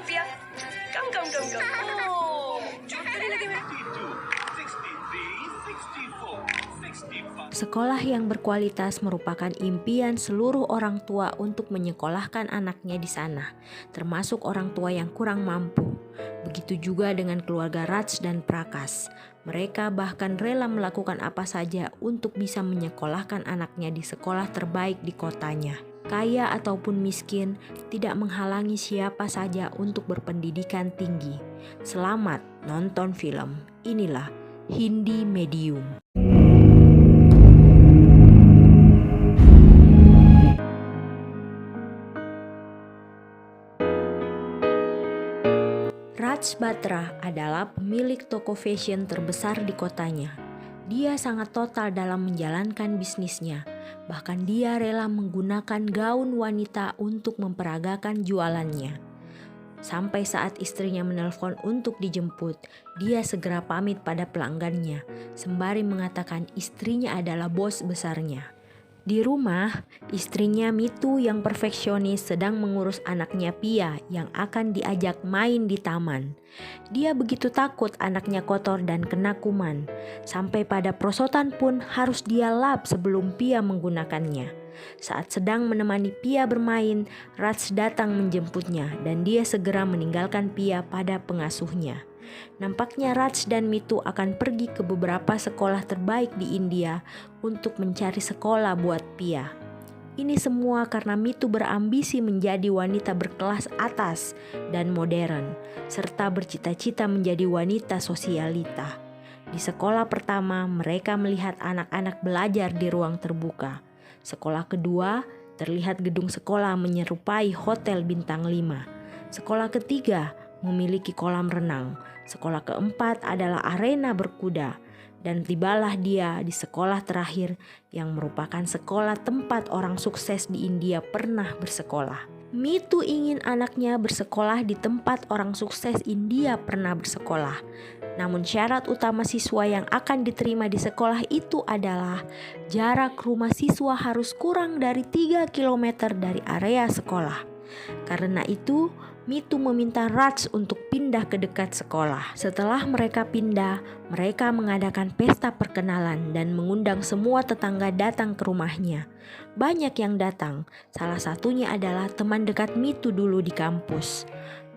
Pia. Come. Oh, cari lagi mana? Sekolah yang berkualitas merupakan impian seluruh orang tua untuk menyekolahkan anaknya di sana, termasuk orang tua yang kurang mampu. Begitu juga dengan keluarga Raj dan Prakash. Mereka bahkan rela melakukan apa saja untuk bisa menyekolahkan anaknya di sekolah terbaik di kotanya. Kaya ataupun miskin, tidak menghalangi siapa saja untuk berpendidikan tinggi. Selamat nonton film. Inilah Hindi Medium. Raj Batra adalah pemilik toko fashion terbesar di kotanya. Dia sangat total dalam menjalankan bisnisnya. Bahkan dia rela menggunakan gaun wanita untuk memperagakan jualannya. Sampai saat istrinya menelpon untuk dijemput, dia segera pamit pada pelanggannya, sembari mengatakan istrinya adalah bos besarnya. Di rumah, istrinya Mitu yang perfeksionis sedang mengurus anaknya Pia yang akan diajak main di taman. Dia begitu takut anaknya kotor dan kena kuman, sampai pada perosotan pun harus dia lap sebelum Pia menggunakannya. Saat sedang menemani Pia bermain, Raj datang menjemputnya dan dia segera meninggalkan Pia pada pengasuhnya. Nampaknya Raj dan Mitu akan pergi ke beberapa sekolah terbaik di India untuk mencari sekolah buat Pia. Ini semua karena Mitu berambisi menjadi wanita berkelas atas dan modern, serta bercita-cita menjadi wanita sosialita. Di sekolah pertama, mereka melihat anak-anak belajar di ruang terbuka. Sekolah kedua, terlihat gedung sekolah menyerupai hotel bintang 5. Sekolah ketiga, memiliki kolam renang. Sekolah keempat adalah arena berkuda. Dan tibalah dia di sekolah terakhir yang merupakan sekolah tempat orang sukses di India pernah bersekolah. Mitu ingin anaknya bersekolah di tempat orang sukses India pernah bersekolah. Namun syarat utama siswa yang akan diterima di sekolah itu adalah jarak rumah siswa harus kurang dari 3 km dari area sekolah. Karena itu, Mitu meminta Raj untuk pindah ke dekat sekolah. Setelah mereka pindah, mereka mengadakan pesta perkenalan dan mengundang semua tetangga datang ke rumahnya. Banyak yang datang, salah satunya adalah teman dekat Mitu dulu di kampus.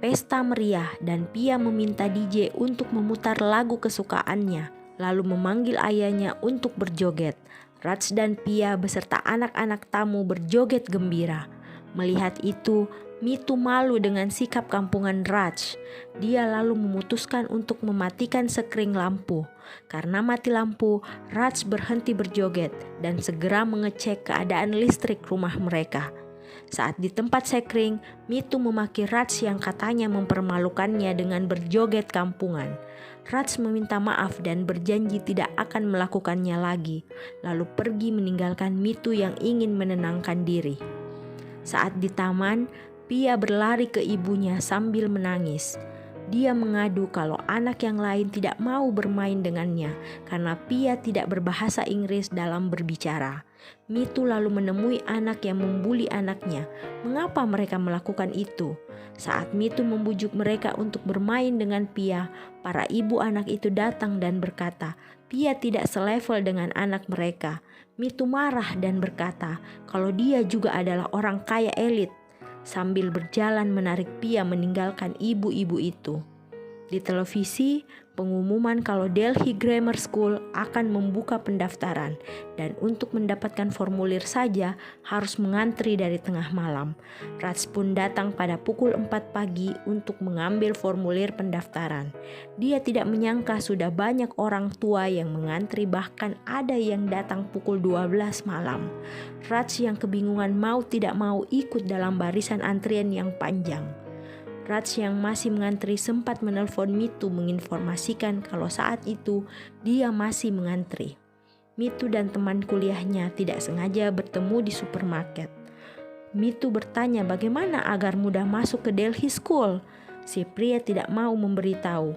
Pesta meriah dan Pia meminta DJ untuk memutar lagu kesukaannya, lalu memanggil ayahnya untuk berjoget. Raj dan Pia beserta anak-anak tamu berjoget gembira. Melihat itu, Mitu malu dengan sikap kampungan Raj. Dia lalu memutuskan untuk mematikan sekring lampu. Karena mati lampu, Raj berhenti berjoget dan segera mengecek keadaan listrik rumah mereka. Saat di tempat sekring, Mitu memaki Raj yang katanya mempermalukannya dengan berjoget kampungan. Raj meminta maaf dan berjanji tidak akan melakukannya lagi, lalu pergi meninggalkan Mitu yang ingin menenangkan diri. Saat di taman, Pia berlari ke ibunya sambil menangis. Dia mengadu kalau anak yang lain tidak mau bermain dengannya karena Pia tidak berbahasa Inggris dalam berbicara. Mitu lalu menemui anak yang membuli anaknya. Mengapa mereka melakukan itu? Saat Mitu membujuk mereka untuk bermain dengan Pia, para ibu anak itu datang dan berkata, Pia tidak selevel dengan anak mereka. Mitu marah dan berkata kalau dia juga adalah orang kaya elit. Sambil berjalan menarik Pia meninggalkan ibu-ibu itu. Di televisi, pengumuman kalau Delhi Grammar School akan membuka pendaftaran dan untuk mendapatkan formulir saja harus mengantri dari tengah malam. Raj pun datang pada pukul 4 pagi untuk mengambil formulir pendaftaran. Dia tidak menyangka sudah banyak orang tua yang mengantri, bahkan ada yang datang pukul 12 malam. Raj yang kebingungan mau tidak mau ikut dalam barisan antrian yang panjang. Raj yang masih mengantri sempat menelpon Mitu menginformasikan kalau saat itu dia masih mengantri. Mitu dan teman kuliahnya tidak sengaja bertemu di supermarket. Mitu bertanya bagaimana agar mudah masuk ke Delhi School. Si pria tidak mau memberitahu.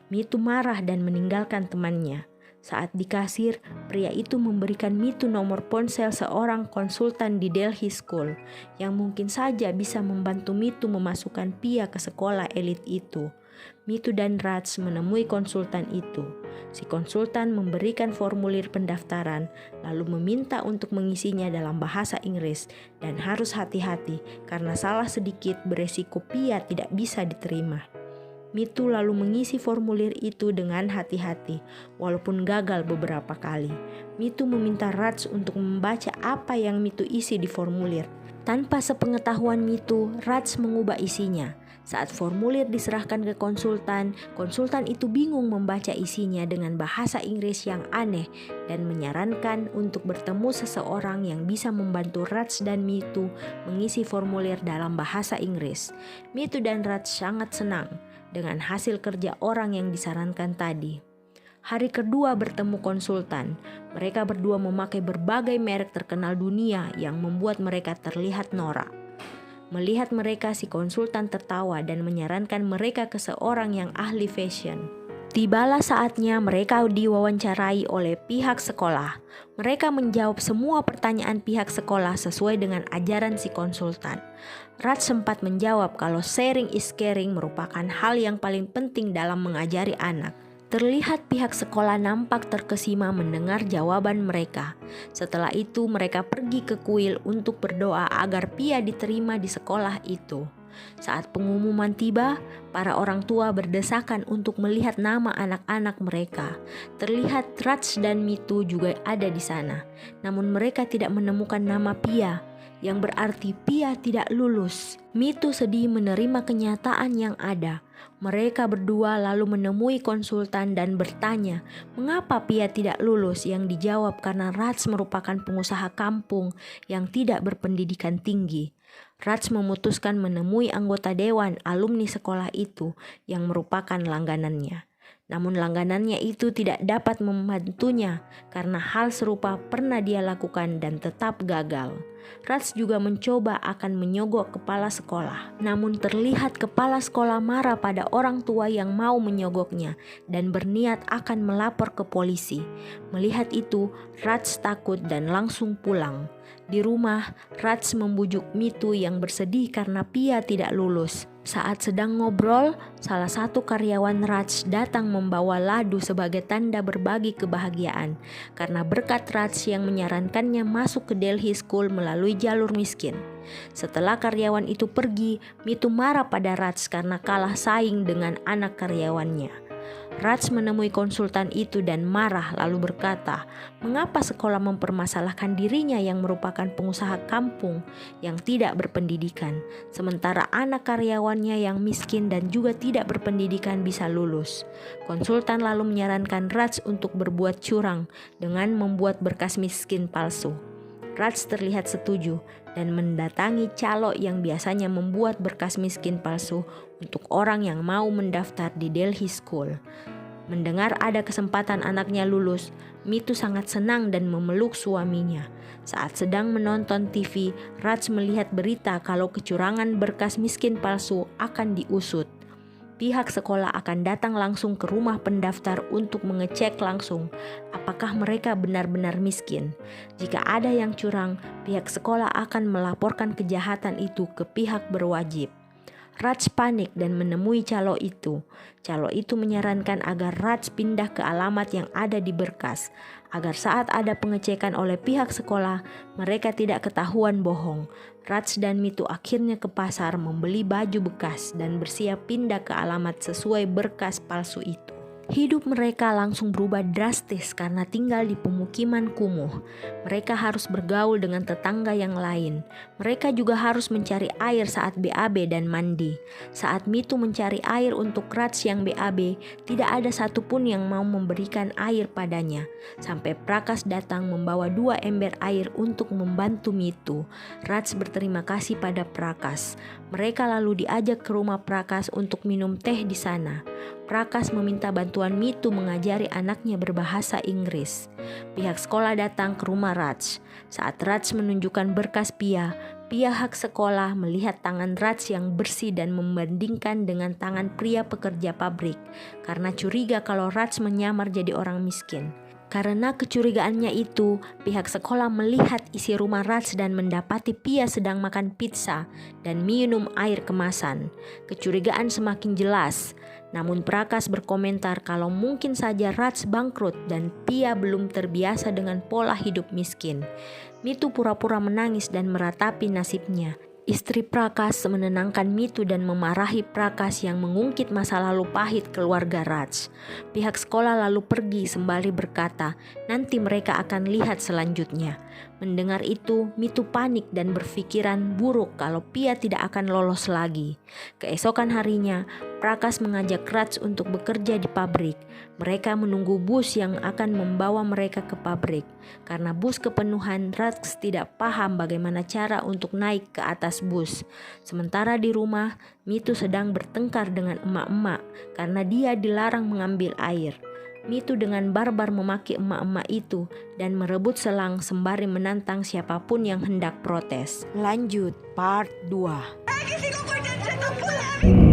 Mitu marah dan meninggalkan temannya. Saat di kasir, pria itu memberikan Mitu nomor ponsel seorang konsultan di Delhi School yang mungkin saja bisa membantu Mitu memasukkan Pia ke sekolah elit itu. Mitu dan Raj menemui konsultan itu. Si konsultan memberikan formulir pendaftaran, lalu meminta untuk mengisinya dalam bahasa Inggris dan harus hati-hati karena salah sedikit beresiko Pia tidak bisa diterima. Mitu lalu mengisi formulir itu dengan hati-hati, walaupun gagal beberapa kali. Mitu meminta Raj untuk membaca apa yang Mitu isi di formulir. Tanpa sepengetahuan Mitu, Raj mengubah isinya. Saat formulir diserahkan ke konsultan, konsultan itu bingung membaca isinya dengan bahasa Inggris yang aneh dan menyarankan untuk bertemu seseorang yang bisa membantu Raj dan Mitu mengisi formulir dalam bahasa Inggris. Mitu dan Raj sangat senang dengan hasil kerja orang yang disarankan tadi. Hari kedua bertemu konsultan, mereka berdua memakai berbagai merek terkenal dunia yang membuat mereka terlihat norak. Melihat mereka, si konsultan tertawa dan menyarankan mereka ke seorang yang ahli fashion. Tibalah saatnya mereka diwawancarai oleh pihak sekolah. Mereka menjawab semua pertanyaan pihak sekolah sesuai dengan ajaran si konsultan. Raj sempat menjawab kalau sharing is caring merupakan hal yang paling penting dalam mengajari anak. Terlihat pihak sekolah nampak terkesima mendengar jawaban mereka. Setelah itu mereka pergi ke kuil untuk berdoa agar Pia diterima di sekolah itu. Saat pengumuman tiba, para orang tua berdesakan untuk melihat nama anak-anak mereka. Terlihat Raj dan Mitu juga ada di sana. Namun mereka tidak menemukan nama Pia, yang berarti Pia tidak lulus. Mitu sedih menerima kenyataan yang ada. Mereka berdua lalu menemui konsultan dan bertanya, mengapa Pia tidak lulus? Yang dijawab karena Raj merupakan pengusaha kampung yang tidak berpendidikan tinggi. Raj memutuskan menemui anggota dewan alumni sekolah itu yang merupakan langganannya. Namun langganannya itu tidak dapat membantunya karena hal serupa pernah dia lakukan dan tetap gagal. Raj juga mencoba akan menyogok kepala sekolah. Namun terlihat kepala sekolah marah pada orang tua yang mau menyogoknya dan berniat akan melapor ke polisi. Melihat itu, Raj takut dan langsung pulang. Di rumah, Raj membujuk Mitu yang bersedih karena Pia tidak lulus. Saat sedang ngobrol, salah satu karyawan Raj datang membawa ladu sebagai tanda berbagi kebahagiaan karena berkat Raj yang menyarankannya masuk ke Delhi School melalui jalur miskin. Setelah karyawan itu pergi, Mitu marah pada Raj karena kalah saing dengan anak karyawannya. Raj menemui konsultan itu dan marah lalu berkata, mengapa sekolah mempermasalahkan dirinya yang merupakan pengusaha kampung yang tidak berpendidikan, sementara anak karyawannya yang miskin dan juga tidak berpendidikan bisa lulus. Konsultan lalu menyarankan Raj untuk berbuat curang dengan membuat berkas miskin palsu. Raj terlihat setuju dan mendatangi calo yang biasanya membuat berkas miskin palsu untuk orang yang mau mendaftar di Delhi School. Mendengar ada kesempatan anaknya lulus, Mitu sangat senang dan memeluk suaminya. Saat sedang menonton TV, Raj melihat berita kalau kecurangan berkas miskin palsu akan diusut. Pihak sekolah akan datang langsung ke rumah pendaftar untuk mengecek langsung apakah mereka benar-benar miskin. Jika ada yang curang, pihak sekolah akan melaporkan kejahatan itu ke pihak berwajib. Raj panik dan menemui calo itu. Calo itu menyarankan agar Raj pindah ke alamat yang ada di berkas, agar saat ada pengecekan oleh pihak sekolah, mereka tidak ketahuan bohong. Raj dan Mitu akhirnya ke pasar membeli baju bekas dan bersiap pindah ke alamat sesuai berkas palsu itu. Hidup mereka langsung berubah drastis karena tinggal di pemukiman kumuh. Mereka harus bergaul dengan tetangga yang lain. Mereka juga harus mencari air saat BAB dan mandi. Saat Mitu mencari air untuk Raj yang BAB, tidak ada satupun yang mau memberikan air padanya. Sampai Prakas datang membawa 2 ember air untuk membantu Mitu. Raj berterima kasih pada Prakas. Mereka lalu diajak ke rumah Prakas untuk minum teh di sana. Prakas meminta bantuan Mitu mengajari anaknya berbahasa Inggris. Pihak sekolah datang ke rumah Raj. Saat Raj menunjukkan berkas pihak sekolah melihat tangan Raj yang bersih dan membandingkan dengan tangan pria pekerja pabrik karena curiga kalau Raj menyamar jadi orang miskin. Karena kecurigaannya itu, pihak sekolah melihat isi rumah Raj dan mendapati Pia sedang makan pizza dan minum air kemasan. Kecurigaan semakin jelas. Namun Prakas berkomentar kalau mungkin saja Raj bangkrut dan Pia belum terbiasa dengan pola hidup miskin. Mitu pura-pura menangis dan meratapi nasibnya. Istri Prakas menenangkan Mitu dan memarahi Prakas yang mengungkit masa lalu pahit keluarga Raj. Pihak sekolah lalu pergi sembari berkata, nanti mereka akan lihat selanjutnya. Mendengar itu, Mitu panik dan berpikiran buruk kalau Pia tidak akan lolos lagi. Keesokan harinya, Prakas mengajak Raj untuk bekerja di pabrik. Mereka menunggu bus yang akan membawa mereka ke pabrik. Karena bus kepenuhan, Raj tidak paham bagaimana cara untuk naik ke atas bus. Sementara di rumah, Mitu sedang bertengkar dengan emak-emak karena dia dilarang mengambil air. Mitu dengan barbar memaki emak-emak itu dan merebut selang sembari menantang siapapun yang hendak protes. Lanjut part 2.